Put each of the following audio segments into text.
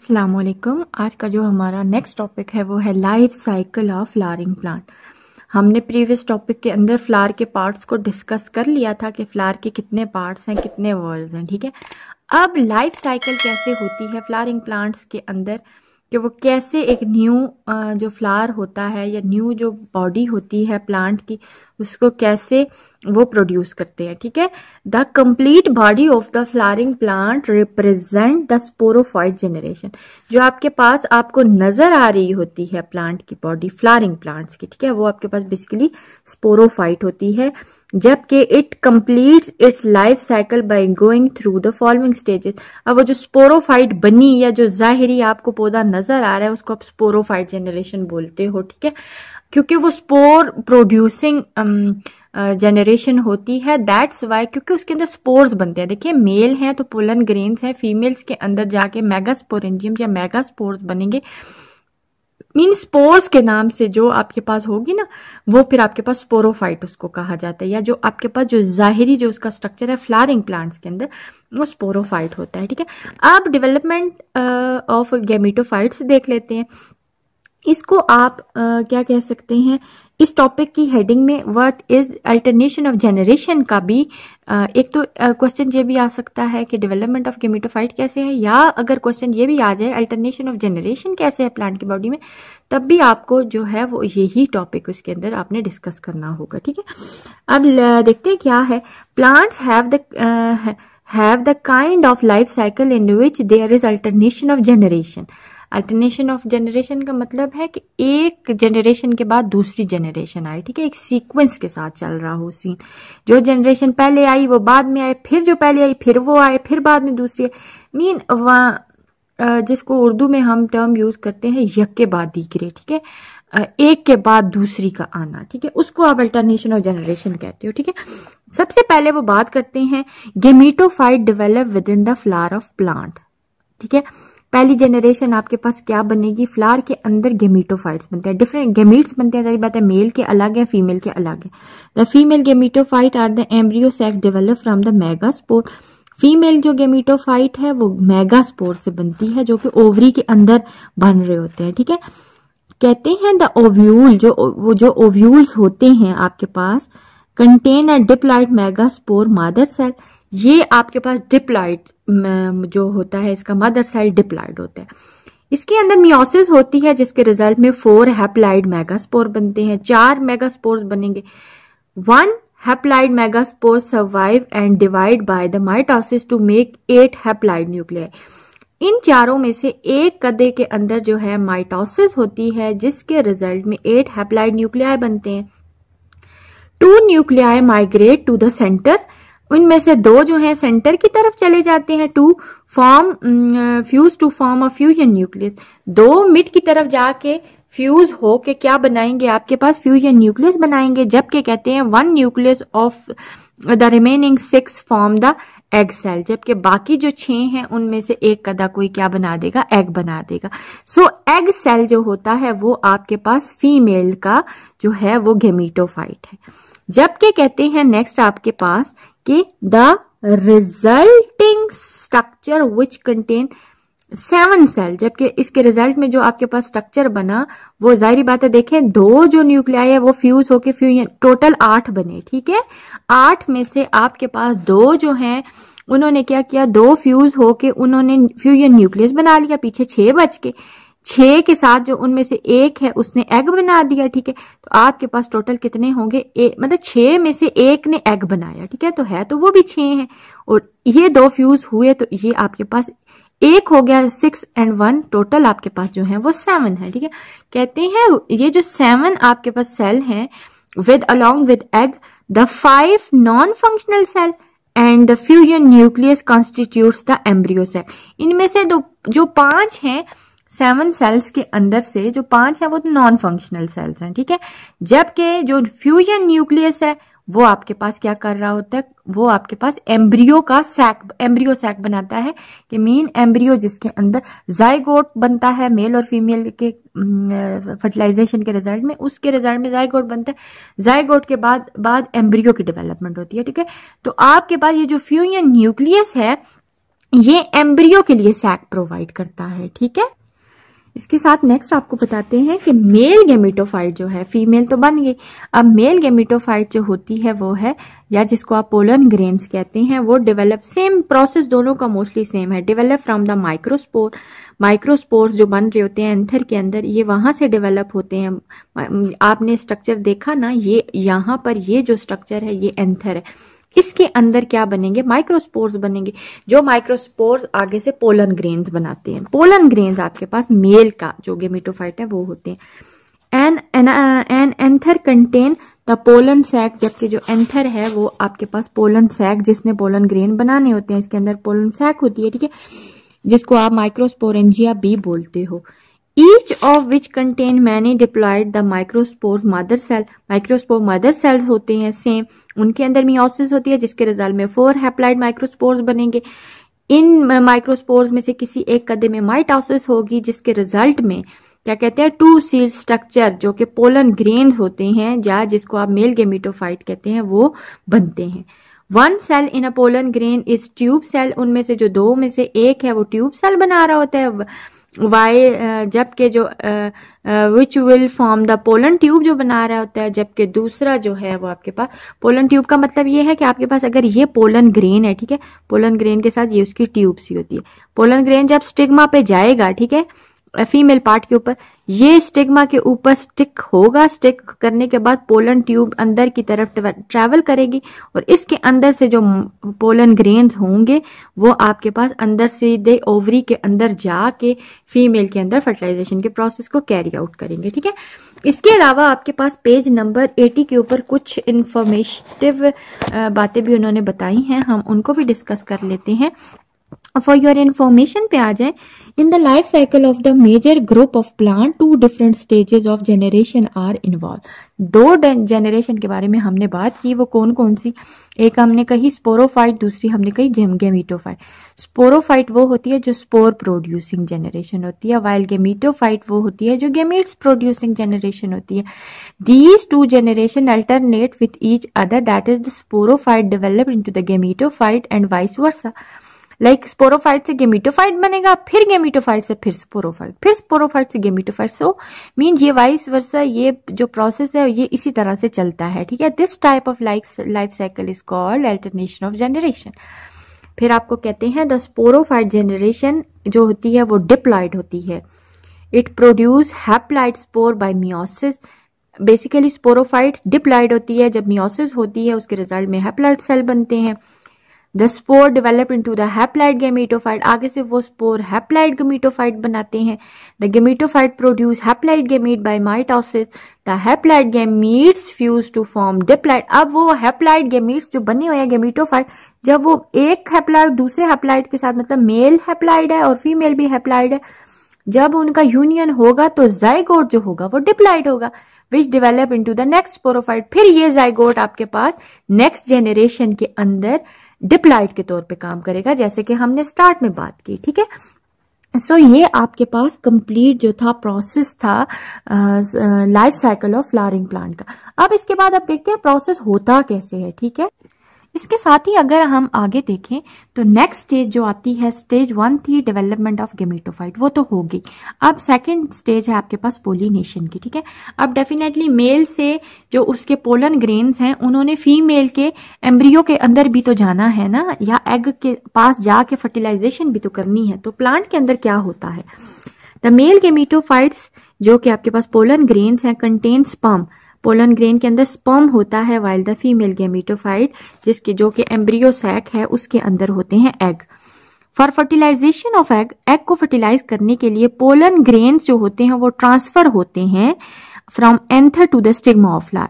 अस्सलामुअलैकुम। आज का जो हमारा नेक्स्ट टॉपिक है वो है life cycle of flowering plant. हमने प्रीवियस टॉपिक के अंदर फ्लावर के पार्ट्स को डिस्कस कर लिया था कि फ्लावर के कितने पार्ट्स हैं, कितने वर्ल्स हैं, ठीक है। अब लाइफ साइकिल कैसे होती है फ्लावरिंग प्लांट्स के अंदर, कि वो कैसे एक न्यू जो फ्लावर होता है या न्यू जो बॉडी होती है प्लांट की, उसको कैसे वो प्रोड्यूस करते हैं, ठीक है। The complete body of the flowering plant represent the sporophyte generation. जो आपके पास आपको नजर आ रही होती है प्लांट की बॉडी फ्लावरिंग प्लांट्स की, ठीक है, वो आपके पास बेसिकली स्पोरोफाइट होती है, जबकि it completes it's life cycle by going through the following stages. अब वो जो स्पोरोफाइट बनी या जो जाहिरी आपको पौधा नजर आ रहा है उसको आप स्पोरोफाइट जनरेशन बोलते हो, ठीक है, क्योंकि वो स्पोर प्रोड्यूसिंग जनरेशन होती है। दैट्स वाई, क्योंकि उसके अंदर स्पोर्स बनते हैं। देखिए मेल हैं तो पोलन ग्रेन्स हैं, फीमेल्स के अंदर जाके मेगास्पोरेंजियम या मेगास्पोर्स बनेंगे। मीन स्पोर्स के नाम से जो आपके पास होगी ना, वो फिर आपके पास स्पोरोफाइट उसको कहा जाता है, या जो आपके पास जो जाहिरी जो उसका स्ट्रक्चर है फ्लावरिंग प्लांट्स के अंदर वो स्पोरोफाइट होता है, ठीक है। अब डेवलपमेंट ऑफ गैमेटोफाइट्स देख लेते हैं। इसको आप क्या कह सकते हैं, इस टॉपिक की हेडिंग में what is alternation of generation का भी एक तो क्वेश्चन ये भी आ सकता है कि डेवलपमेंट ऑफ गैमेटोफाइट कैसे है, या अगर क्वेश्चन ये भी आ जाए अल्टरनेशन ऑफ जनरेशन कैसे है प्लांट की बॉडी में, तब भी आपको जो है वो यही टॉपिक उसके अंदर आपने डिस्कस करना होगा, ठीक है। अब देखते हैं क्या है। Plants have the kind of life cycle in which there is alternation of generation. Alternation of generation का मतलब है कि एक जनरेशन के बाद दूसरी जनरेशन आए, ठीक है, एक सीक्वेंस के साथ चल रहा हो सीन। जो जनरेशन पहले आई वो बाद में आए, फिर जो पहले आई फिर वो आए, फिर बाद में दूसरी आए। मीन जिसको उर्दू में हम टर्म यूज करते हैं यक के बाद दीगरे, ठीक है, एक के बाद दूसरी का आना, ठीक है, उसको आप अल्टरनेशन ऑफ जनरेशन कहते हो, ठीक है। सबसे पहले वो बात करते हैं gametophyte develop with in the flower of plant, ठीक है। पहली जनरेशन आपके पास क्या बनेगी, फ्लावर के अंदर गैमेटोफाइट्स बनते हैं, डिफरेंट गैमीट्स बनते हैं। सारी बात है, मेल के अलग है, फीमेल के अलग है। The female gametophyte or the embryo sac develop from the megaspore. Female जो गैमेटोफाइट है वो मेगास्पोर से बनती है, जो कि ओवरी के अंदर बन रहे होते हैं, ठीक है। कहते हैं द ओव्यूल, जो ओव्यूल्स होते हैं आपके पास contain a diploid megaspore mother cell. ये आपके पास डिप्लॉइड जो होता है, इसका मदर सेल डिप्लॉइड होता है। इसके अंदर मियोसिस होती है, जिसके रिजल्ट में 4 हैप्लॉइड मेगास्पोर बनते हैं। 4 मेगास्पोर्स बनेंगे। 1 haploid megaspore survive and divide by the mitosis to make 8 haploid nuclei. इन चारों में से एक कदे के अंदर जो है माइटोसिस होती है, जिसके रिजल्ट में 8 हैप्लॉइड न्यूक्लियाई बनते हैं। 2 nuclei migrate to the centre. उनमें से 2 जो है सेंटर की तरफ चले जाते हैं to form fuse to form a fusion nucleus. 2 mid की तरफ जाके फ्यूज हो के क्या बनाएंगे, आपके पास फ्यूजन न्यूक्लियस बनाएंगे। जबकि कहते हैं 1 nucleus of the remaining 6 form the egg cell. जबकि बाकी जो 6 हैं उनमें से एक कदा कोई क्या बना देगा, एग बना देगा। सो एग सेल जो होता है वो आपके पास फीमेल का जो है वो गैमेटोफाइट है। जबकि कहते हैं नेक्स्ट आपके पास कि the resulting structure which contain 7 cell. जबकि इसके रिजल्ट में जो आपके पास स्ट्रक्चर बना वो जाहिर बात है, देखें 2 जो न्यूक्लियाई है वो फ्यूज होके फ्यूजन, टोटल 8 बने, ठीक है। 8 में से आपके पास 2 जो हैं उन्होंने क्या किया, 2 फ्यूज होके उन्होंने फ्यूजन न्यूक्लियस बना लिया, पीछे 6 बच के। 6 के साथ जो उनमें से एक है उसने एग बना दिया, ठीक है। तो आपके पास टोटल कितने होंगे, मतलब 6 में से एक ने एग बनाया, ठीक है, तो है तो वो भी 6 हैं। और ये 2 फ्यूज हुए तो ये आपके पास एक हो गया, 6 and 1 टोटल आपके पास जो है वो 7 है, ठीक है। कहते हैं ये जो 7 आपके पास सेल हैं with along with egg the 5 non functional cell and the fusion nucleus constitutes the embryo cell. इनमें से जो 5 हैं 7 सेल्स के अंदर से जो 5 है वो नॉन फंक्शनल सेल्स हैं, ठीक है। जबकि जो फ्यूजन न्यूक्लियस है वो आपके पास क्या कर रहा होता है, वो आपके पास एम्ब्रियो सैक बनाता है कि मीन एम्ब्रियो जिसके अंदर जाइगोट बनता है मेल और फीमेल के फर्टिलाइजेशन के रिजल्ट में, उसके रिजल्ट में जाइगोट बनता है। जाइगोट के बाद एम्ब्रियो की डेवलपमेंट होती है, ठीक है। तो आपके पास ये जो फ्यूजन न्यूक्लियस है ये एम्ब्रियो के लिए सैक प्रोवाइड करता है, ठीक है। इसके साथ नेक्स्ट आपको बताते हैं कि मेल गेमेटोफाइट जो है, फीमेल तो बन गई, अब मेल गेमेटोफाइट जो होती है वो है, या जिसको आप पोलन ग्रेन्स कहते हैं, वो डेवलप, सेम प्रोसेस दोनों का मोस्टली सेम है, develop from the microspore. Microspores जो बन रहे होते हैं एंथर के अंदर, ये वहां से डेवलप होते हैं। आपने स्ट्रक्चर देखा ना, ये यहाँ पर ये जो स्ट्रक्चर है ये एंथर है, इसके अंदर क्या बनेंगे, माइक्रोस्पोर्स बनेंगे, जो माइक्रोस्पोर्स आगे से पोलन ग्रेन्स बनाते हैं। पोलन ग्रेन्स आपके पास मेल का जो गेमेटोफाइट है वो होते हैं। An anther contain the pollen sac, जबकि जो एंथर है वो आपके पास पोलन सैक जिसने पोलन ग्रेन बनाने होते हैं, इसके अंदर पोलन सैक होती है, ठीक है, जिसको आप माइक्रोस्पोरेंजिया बी बोलते हो। Each of which contain many diploid the microspores mother cell, microspore mother cells होते हैं सेम, उनके अंदर मियोसिस होती है जिसके रिजल्ट में 4 हैप्लाइड माइक्रोस्पोर्स बनेंगे। इन माइक्रोस्पोर्स में से किसी एक कदे में माइटोसिस होगी जिसके रिजल्ट में क्या कहते हैं, 2 सील स्ट्रक्चर जो कि पोलन ग्रेन्स होते हैं या जिसको आप मेल गेमेटोफाइट कहते हैं वो बनते हैं। 1 cell in a pollen grain is tube cell, उनमें से जो 2 में से एक है वो ट्यूब सेल बना रहा होता है, जबकि जो which will form the pollen tube जो बना रहा होता है, जबकि दूसरा जो है वो आपके पास पोलन ट्यूब का मतलब ये है कि आपके पास अगर ये पोलन ग्रेन है, ठीक है, पोलन ग्रेन के साथ ये उसकी ट्यूब सी होती है। पोलन ग्रेन जब स्टिग्मा पे जाएगा, ठीक है, फीमेल पार्ट के ऊपर, ये स्टिग्मा के ऊपर स्टिक होगा, स्टिक करने के बाद पोलन ट्यूब अंदर की तरफ ट्रैवल करेगी और इसके अंदर से जो पोलन ग्रेन्स होंगे वो आपके पास अंदर सीधे ओवरी के अंदर जाके फीमेल के अंदर फर्टिलाइजेशन के प्रोसेस को कैरी आउट करेंगे, ठीक है। इसके अलावा आपके पास पेज नंबर 80 के ऊपर कुछ इंफॉर्मेटिव बातें भी उन्होंने बताई हैं, हम उनको भी डिस्कस कर लेते हैं। फॉर योर इन्फॉर्मेशन पे आ जाए, in the life cycle of the major group of plant 2 different stages of generation are involve. 2 generation के बारे में हमने बात की, वो कौन कौन सी, एक हमने कही स्पोरोफाइट, दूसरी हमने कही गेमीटोफाइट। स्पोरोफाइट वो होती है जो स्पोर प्रोड्यूसिंग जनरेशन होती है, वाइल गेमीटोफाइट वो होती है जो गेमीट्स प्रोड्यूसिंग जनरेशन होती है। These 2 generation alternate with each other, that is the sporophyte develop into the gametophyte and vice versa. Like sporophyte से गेमीटोफाइट बनेगा, फिर गेमीटोफाइट से फिर स्पोरोफाइट, फिर स्पोरोफाइट से गेमीटोफाइट, सो मीन ये वाइस वर्सा, ये जो प्रोसेस है ये इसी तरह से चलता है, ठीक है। This type of life cycle is called alternation of generation. फिर आपको कहते हैं द स्पोरोफाइट जनरेशन जो होती है वो डिप्लॉइड होती है, it produce haploid spore bye meiosis. Basically sporophyte diploid होती है, जब मियोसिस होती है उसके रिजल्ट में हैप्लॉइड सेल बनते हैं। The spore develop into the haploid gametophyte, आगे से वो स्पोर हैप्लॉइड गेमीटोफाइट बनाते हैं। The gametophyte produce haploid gamete by mitosis, the haploid gametes fuse to form diploid. अब वो हैप्लॉइड गेमीट्स जो बने हुए हैं गेमीटोफाइट, जब वो एक हैप्लॉइड दूसरे हैप्लॉइड के साथ, मतलब मेल हैप्लॉइड है और फीमेल भी हैप्लॉइड है, जब उनका यूनियन होगा तो जाइगोट जो होगा वो डिप्लॉइड होगा, which develop into the next sporophyte. फिर ये जाइगोट आपके पास नेक्स्ट जनरेशन के अंदर डिप्लॉइड के तौर पे काम करेगा, जैसे कि हमने स्टार्ट में बात की, ठीक है। सो ये आपके पास कंप्लीट जो था प्रोसेस था life cycle of flowering plant का। अब इसके बाद अब देखते हैं प्रोसेस होता कैसे है, ठीक है। इसके साथ ही अगर हम आगे देखें तो नेक्स्ट स्टेज जो आती है, स्टेज 1 थी डेवलपमेंट ऑफ गेमेटोफाइट, वो तो होगी। अब सेकंड स्टेज है आपके पास पोलिनेशन की, ठीक है। अब डेफिनेटली मेल से जो उसके पोलन ग्रेन्स हैं उन्होंने फीमेल के एम्ब्रियो के अंदर भी तो जाना है ना, या एग के पास जाके फर्टिलाइजेशन भी तो करनी है। तो प्लांट के अंदर क्या होता है, द मेल गेमेटोफाइट्स जो कि आपके पास पोलन ग्रेन्स हैं कंटेन स्पर्म, पोलन ग्रेन के अंदर स्पर्म होता है, वाइल द फीमेल गेमेटोफाइट जिसके जो कि एम्ब्रियो सैक है उसके अंदर होते हैं egg. For fertilization of egg, egg को फर्टिलाइज करने के लिए पोलन ग्रेन्स जो होते हैं वो ट्रांसफर होते हैं from anther to the stigma of flower.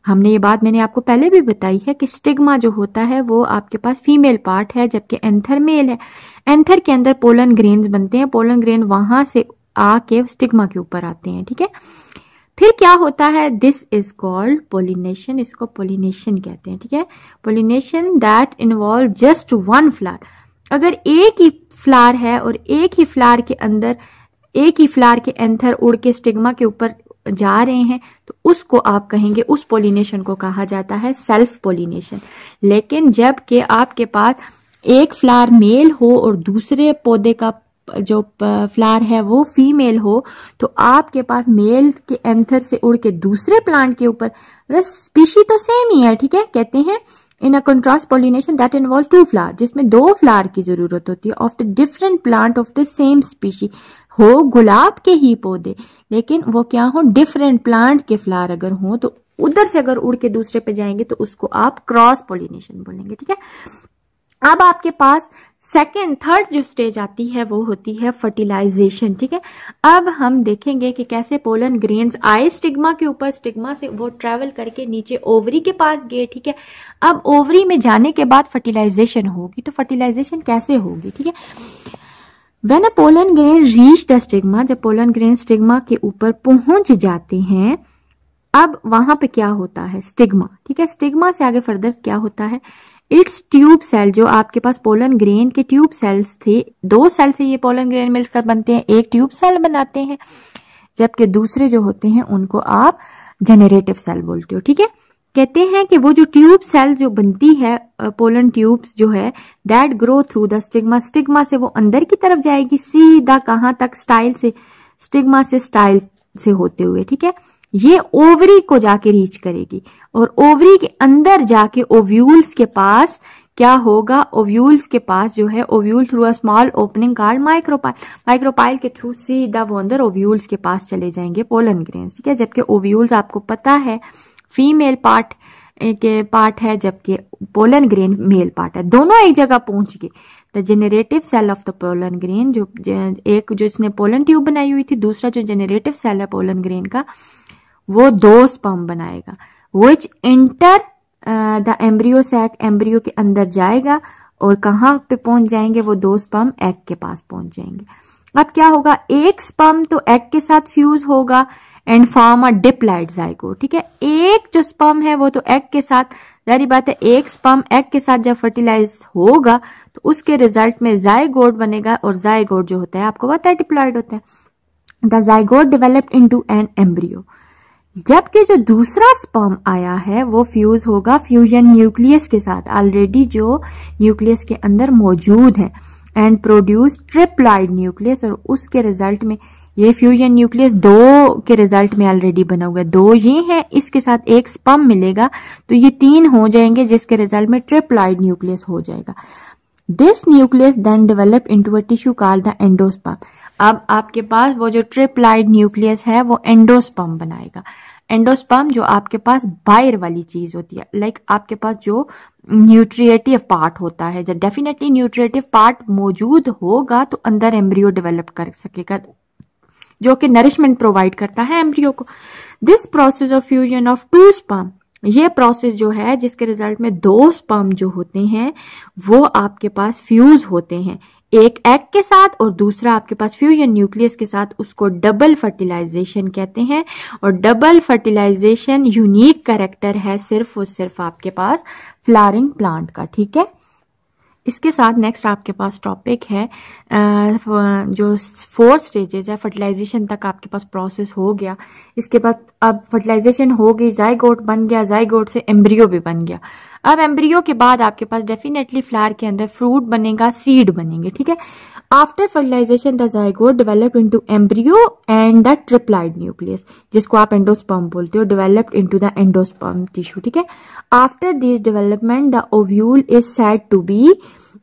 हमने ये बात मैंने आपको पहले भी बताई है कि स्टिग्मा जो होता है वो आपके पास फीमेल पार्ट है जबकि एंथर मेल है। एंथर के अंदर पोलन ग्रेन्स बनते हैं, पोलन ग्रेन वहां से आके स्टिग्मा के ऊपर आते हैं, ठीक है। फिर क्या होता है, दिस इज कॉल्ड पोलिनेशन, इसको पोलिनेशन कहते हैं, ठीक है। Pollination that involve just one flower. अगर एक ही फ्लावर है और एक ही फ्लावर के अंदर, एक ही फ्लावर के एंथर उड़ के स्टिग्मा के ऊपर जा रहे हैं, तो उसको आप कहेंगे, उस पोलिनेशन को कहा जाता है सेल्फ पोलिनेशन। लेकिन जब कि आपके पास एक फ्लावर मेल हो और दूसरे पौधे का जो फ्लावर है वो फीमेल हो, तो आपके पास मेल के एंथर से उड़ के दूसरे प्लांट के ऊपर, स्पीशी तो सेम ही है, ठीक है, कहते हैं in a contrast pollination that involve two flower, जिसमें दो फ्लावर की जरूरत होती है of the different plant of the same species. हो गुलाब के ही पौधे, लेकिन वो क्या हो, डिफरेंट प्लांट के फ्लावर अगर हो, तो उधर से अगर उड़ के दूसरे पे जाएंगे तो उसको आप क्रॉस पोलिनेशन बोलेंगे, ठीक है। अब आपके पास सेकेंड थर्ड जो स्टेज आती है वो होती है फर्टिलाइजेशन, ठीक है। अब हम देखेंगे कि कैसे पोलन ग्रेन्स आए स्टिग्मा के ऊपर, स्टिग्मा से वो ट्रेवल करके नीचे ओवरी के पास गए, ठीक है। अब ओवरी में जाने के बाद फर्टिलाइजेशन होगी, तो फर्टिलाइजेशन कैसे होगी, ठीक है। When a pollen grain reach the stigma, जब पोलन ग्रेन स्टिग्मा के ऊपर पहुंच जाते हैं, अब वहां पे क्या होता है, स्टिग्मा, ठीक है। स्टिग्मा से आगे फर्दर क्या होता है, इट्स ट्यूब सेल, जो आपके पास पोलन ग्रेन के ट्यूब सेल्स थे, दो सेल से ये पोलन ग्रेन मिलकर बनते हैं, एक ट्यूब सेल बनाते हैं, जबकि दूसरे जो होते हैं उनको आप जेनरेटिव सेल बोलते हो, ठीक है। कहते हैं कि वो जो ट्यूब सेल जो बनती है, पोलन ट्यूब्स जो है, that grow through the stigma, stigma से वो अंदर की तरफ जाएगी सीधा, कहां तक, स्टाइल से, स्टिग्मा से स्टाइल से होते हुए, ठीक है। ये ओवरी को जाके रीच करेगी और ओवरी के अंदर जाके ओव्यूल्स के पास क्या होगा, ओव्यूल्स के पास जो है, ovule through a small opening called micropyle, micropyle के थ्रू सीधा वो अंदर ओव्यूल्स के पास चले जाएंगे पोलन ग्रेन्स, ठीक है। जबकि ओव्यूल्स आपको पता है फीमेल पार्ट के पार्ट है, जबकि पोलन ग्रेन मेल पार्ट है, दोनों एक जगह पहुंच गए। The generative cell of the pollen grain, जो एक जो इसने पोलन ट्यूब बनाई हुई थी, दूसरा जो जेनरेटिव सेल है पोलन ग्रेन का, वो दो स्पर्म बनाएगा, which enter the embryo sac, embryo के अंदर जाएगा और कहां पे पहुंच जाएंगे, वो दो स्पर्म एग के पास पहुंच जाएंगे। अब क्या होगा, एक स्पर्म तो एग के साथ फ्यूज होगा and form a diploid zygote, ठीक है। एक जो स्पर्म है वो तो एग के साथ, जारी बात है, एक स्पर्म एग के साथ जब फर्टिलाइज होगा तो उसके रिजल्ट में जाइगोट बनेगा, और जाइगोट जो होता है आपको पता है डिप्लॉइड होता है। The zygote developed into an embryo, जबकि जो दूसरा स्पर्म आया है वो फ्यूज होगा फ्यूजन न्यूक्लियस के साथ, ऑलरेडी जो न्यूक्लियस के अंदर मौजूद है, एंड प्रोड्यूस ट्रिप्लॉइड न्यूक्लियस, और उसके रिजल्ट में ये फ्यूजन न्यूक्लियस दो के रिजल्ट में ऑलरेडी बना हुआ है, दो ये है, इसके साथ एक स्पर्म मिलेगा तो ये तीन हो जाएंगे, जिसके रिजल्ट में ट्रिप्लॉइड न्यूक्लियस हो जाएगा। This nucleus then develop into a tissue called the endosperm. अब आपके पास वो जो ट्रिप्लॉइड न्यूक्लियस है वो एंडोस्पर्म बनाएगा। एंडोस्पर्म जो आपके पास बाहर वाली चीज होती है, लाइक आपके पास जो न्यूट्रिएटिव पार्ट होता है, जब डेफिनेटली न्यूट्रिएटिव पार्ट मौजूद होगा तो अंदर एम्ब्रियो डेवलप कर सकेगा, जो कि नरिशमेंट प्रोवाइड करता है एम्ब्रियो को। This process of fusion of two sperm, ये प्रोसेस जो है जिसके रिजल्ट में दो स्पर्म जो होते हैं वो आपके पास फ्यूज होते हैं, एक एग के साथ और दूसरा आपके पास फ्यूजन न्यूक्लियस के साथ, उसको डबल फर्टिलाइजेशन कहते हैं। और डबल फर्टिलाइजेशन यूनिक कैरेक्टर है सिर्फ और सिर्फ आपके पास फ्लावरिंग प्लांट का, ठीक है। इसके साथ नेक्स्ट आपके पास टॉपिक है जो 4 स्टेजेस है, फर्टिलाइजेशन तक आपके पास प्रोसेस हो गया, इसके बाद अब फर्टिलाइजेशन हो गई, जाइगोट बन गया, जाइगोट से एम्ब्रियो भी बन गया। अब एम्ब्रियो के बाद आपके पास डेफिनेटली फ्लावर के अंदर फ्रूट बनेगा, सीड बनेंगे, ठीक है। After fertilization the zygote develop into embryo and the triploid nucleus, जिसको आप एंडोस्पर्म बोलते हो, developed into the endosperm tissue, ठीक है। After this development the ovule is said to be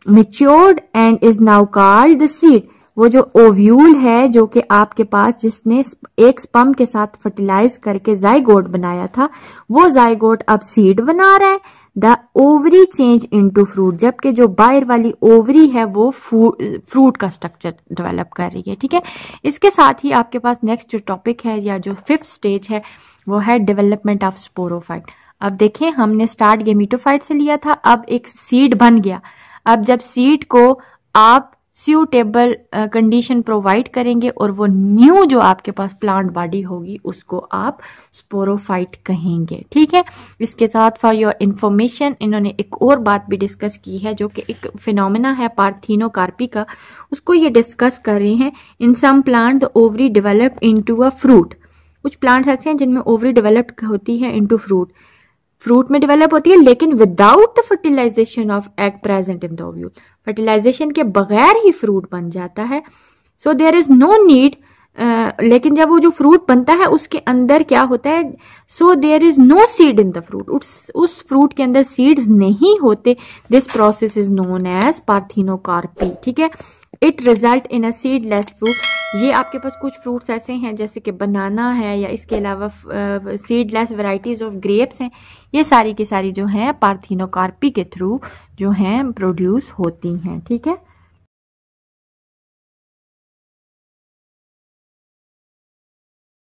matured and is now called the seed। वो जो ovule है जो कि आपके पास जिसने एक स्पर्म के साथ फर्टिलाइज करके जाइगोट बनाया था, वो जाइगोट अब सीड बना रहा है। The ovary change into fruit, जबकि जो बाहर वाली ओवरी है वो फ्रूट का स्ट्रक्चर डेवलप कर रही है, ठीक है। इसके साथ ही आपके पास नेक्स्ट जो टॉपिक है या जो 5th स्टेज है वो है डेवलपमेंट ऑफ स्पोरोफाइट। अब देखें, हमने स्टार्ट गेमीटोफाइट से लिया था, अब एक सीड बन गया। अब जब सीड को आप सूटेबल कंडीशन प्रोवाइड करेंगे और वो न्यू जो आपके पास प्लांट बॉडी होगी उसको आप स्पोरोफाइट कहेंगे। ठीक है, इसके साथ फॉर योर इंफॉर्मेशन इन्होंने एक और बात भी डिस्कस की है जो कि एक फिनोमेना है पार्थिनोकार्पी का, उसको ये डिस्कस कर रहे हैं। In some plant the ovary develop into a fruit. कुछ प्लांट्स ऐसे हैं जिनमें ओवरी डेवलप होती है इनटू फ्रूट, फ्रूट में डेवलप होती है लेकिन without the fertilisation of egg present in the ovule. Fertilisation के बगैर ही फ्रूट बन जाता है। So there is no need, लेकिन जब वो जो फ्रूट बनता है उसके अंदर क्या होता है, so there is no seed in the fruit, उस फ्रूट के अंदर सीड्स नहीं होते। This process is known as parthenocarpy. ठीक है, it result in a seedless fruit. ये आपके पास कुछ फ्रूट्स ऐसे हैं जैसे कि बनाना है या इसके अलावा सीडलेस वैरायटीज ऑफ ग्रेप्स हैं, ये सारी की सारी जो हैं पार्थिनोकार्पी के थ्रू जो हैं प्रोड्यूस होती हैं। ठीक है।